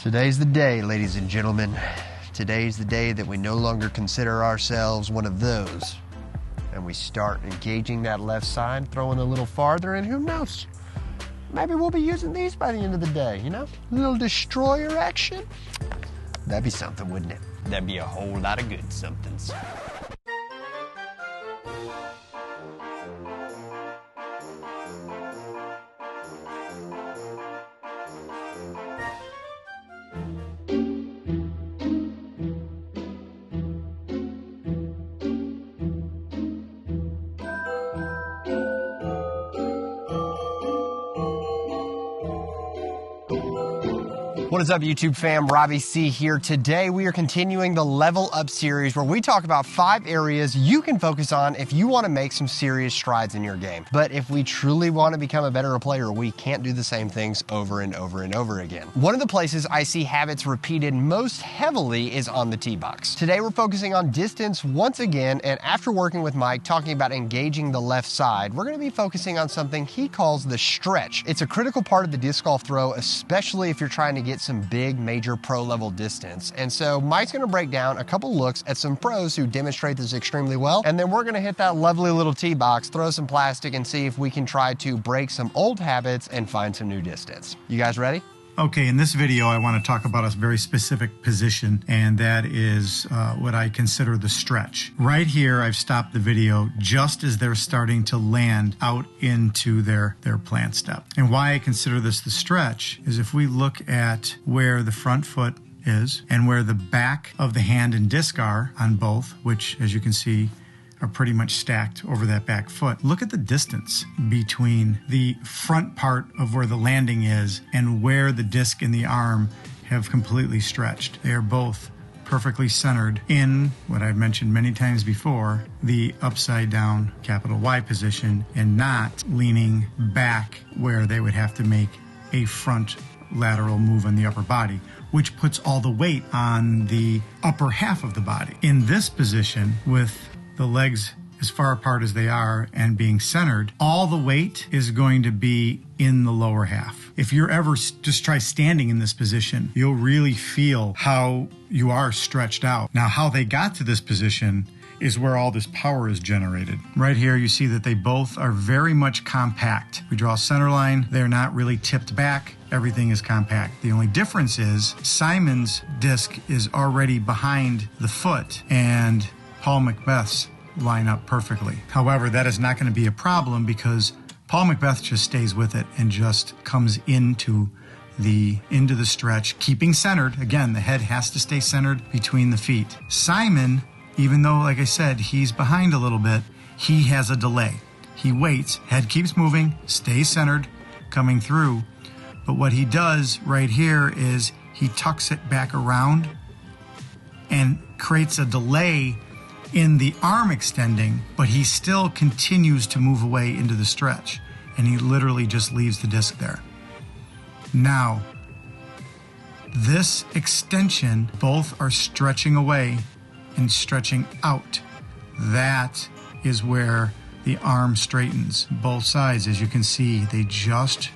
Today's the day, ladies and gentlemen. Today's the day that we no longer consider ourselves one of those. And we start engaging that left side, throwing a little farther, and who knows? Maybe we'll be using these by the end of the day, you know? A little destroyer action. That'd be something, wouldn't it? That'd be a whole lot of good somethings. What is up, YouTube fam? Robbie C here. Today we are continuing the Level Up series where we talk about 5 areas you can focus on if you want to make some serious strides in your game. But if we truly want to become a better player, we can't do the same things over and over and over again. One of the places I see habits repeated most heavily is on the tee box. Today we're focusing on distance once again, and after working with Mike talking about engaging the left side, we're going to be focusing on something he calls the stretch. It's a critical part of the disc golf throw, especially if you're trying to get some big major pro level distance. And so Mike's going to break down a couple looks at some pros who demonstrate this extremely well, and then we're going to hit that lovely little tee box, throw some plastic, and see if we can try to break some old habits and find some new distance. You guys ready? Okay, in this video I want to talk about a very specific position, and that is what I consider the stretch. Right here I've stopped the video just as they're starting to land out into their plant step. And why I consider this the stretch is if we look at where the front foot is and where the back of the hand and disc are on both, which as you can see are pretty much stacked over that back foot. Look at the distance between the front part of where the landing is and where the disc and the arm have completely stretched. They are both perfectly centered in what I've mentioned many times before, the upside down capital Y position, and not leaning back where they would have to make a front lateral move on the upper body, which puts all the weight on the upper half of the body. In this position, with the legs as far apart as they are and being centered, all the weight is going to be in the lower half. If you're ever just try standing in this position, you'll really feel how you are stretched out. Now, how they got to this position is where all this power is generated. Right here, you see that they both are very much compact. We draw a center line, they're not really tipped back. Everything is compact. The only difference is Simon's disc is already behind the foot, and Paul Macbeth's line up perfectly. However, that is not going to be a problem because Paul Macbeth just stays with it and just comes into the stretch, keeping centered. Again, the head has to stay centered between the feet. Simon, even though, like I said, he's behind a little bit, he has a delay. He waits, head keeps moving, stays centered, coming through. But what he does right here is he tucks it back around and creates a delay in the arm extending, but he still continues to move away into the stretch, and he literally just leaves the disc there. Now, this extension, both are stretching away and stretching out. That is where the arm straightens. Both sides, as you can see, they just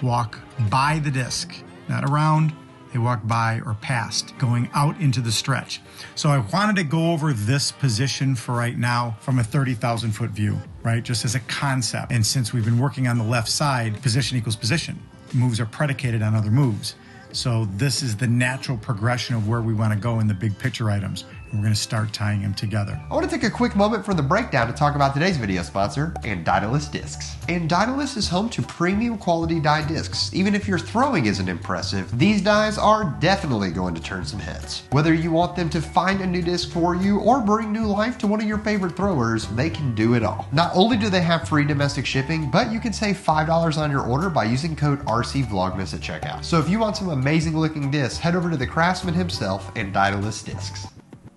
walk by the disc, not around. They walk by or past, going out into the stretch. So I wanted to go over this position for right now from a 30,000 foot view, right? Just as a concept. And since we've been working on the left side, position equals position. Moves are predicated on other moves. So this is the natural progression of where we want to go in the big picture items. And we're going to start tying them together. I want to take a quick moment for the breakdown to talk about today's video sponsor, Andyedalus Discs. Andyedalus is home to premium quality die discs. Even if your throwing isn't impressive, these dies are definitely going to turn some heads. Whether you want them to find a new disc for you or bring new life to one of your favorite throwers, they can do it all. Not only do they have free domestic shipping, but you can save $5 on your order by using code RCVlogmas at checkout. So if you want some amazing looking discs, head over to the craftsman himself, Andyedalus Discs.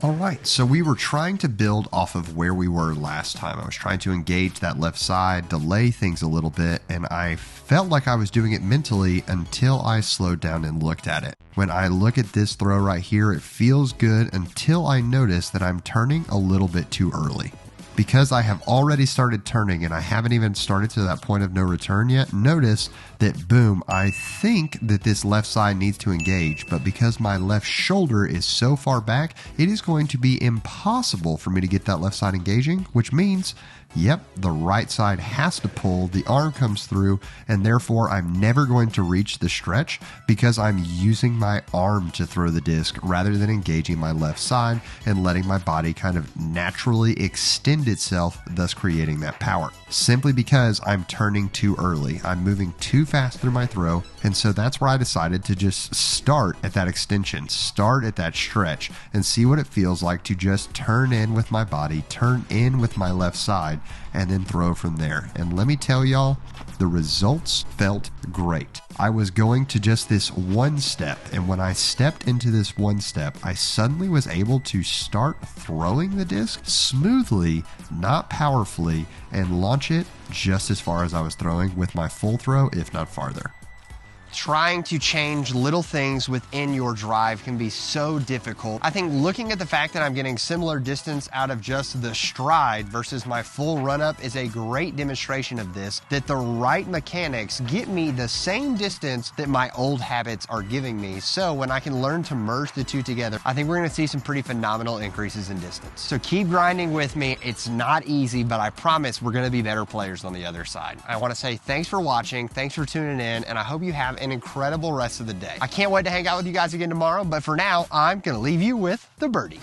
All right, so we were trying to build off of where we were last time. I was trying to engage that left side, delay things a little bit, and I felt like I was doing it mentally until I slowed down and looked at it. When I look at this throw right here, it feels good until I notice that I'm turning a little bit too early. because I have already started turning and I haven't even started to that point of no return yet, notice that boom, I think that this left side needs to engage, but because my left shoulder is so far back, it is going to be impossible for me to get that left side engaging, which means, yep, the right side has to pull, the arm comes through, and therefore I'm never going to reach the stretch because I'm using my arm to throw the disc rather than engaging my left side and letting my body kind of naturally extend itself, thus creating that power. Simply because I'm turning too early. I'm moving too fast through my throw, and so that's where I decided to just start at that extension, start at that stretch, and see what it feels like to just turn in with my body, turn in with my left side, and then throw from there. And let me tell y'all, the results felt great. I was going to just this one step, and when I stepped into this one step, I suddenly was able to start throwing the disc smoothly, not powerfully, and launch it just as far as I was throwing with my full throw, if not farther. Trying to change little things within your drive can be so difficult. I think looking at the fact that I'm getting similar distance out of just the stride versus my full run up is a great demonstration of this, that the right mechanics get me the same distance that my old habits are giving me. So when I can learn to merge the two together, I think we're gonna see some pretty phenomenal increases in distance. So keep grinding with me. It's not easy, but I promise we're gonna be better players on the other side. I wanna say thanks for watching, thanks for tuning in, and I hope you have an incredible rest of the day. I can't wait to hang out with you guys again tomorrow, but for now, I'm gonna leave you with the birdie.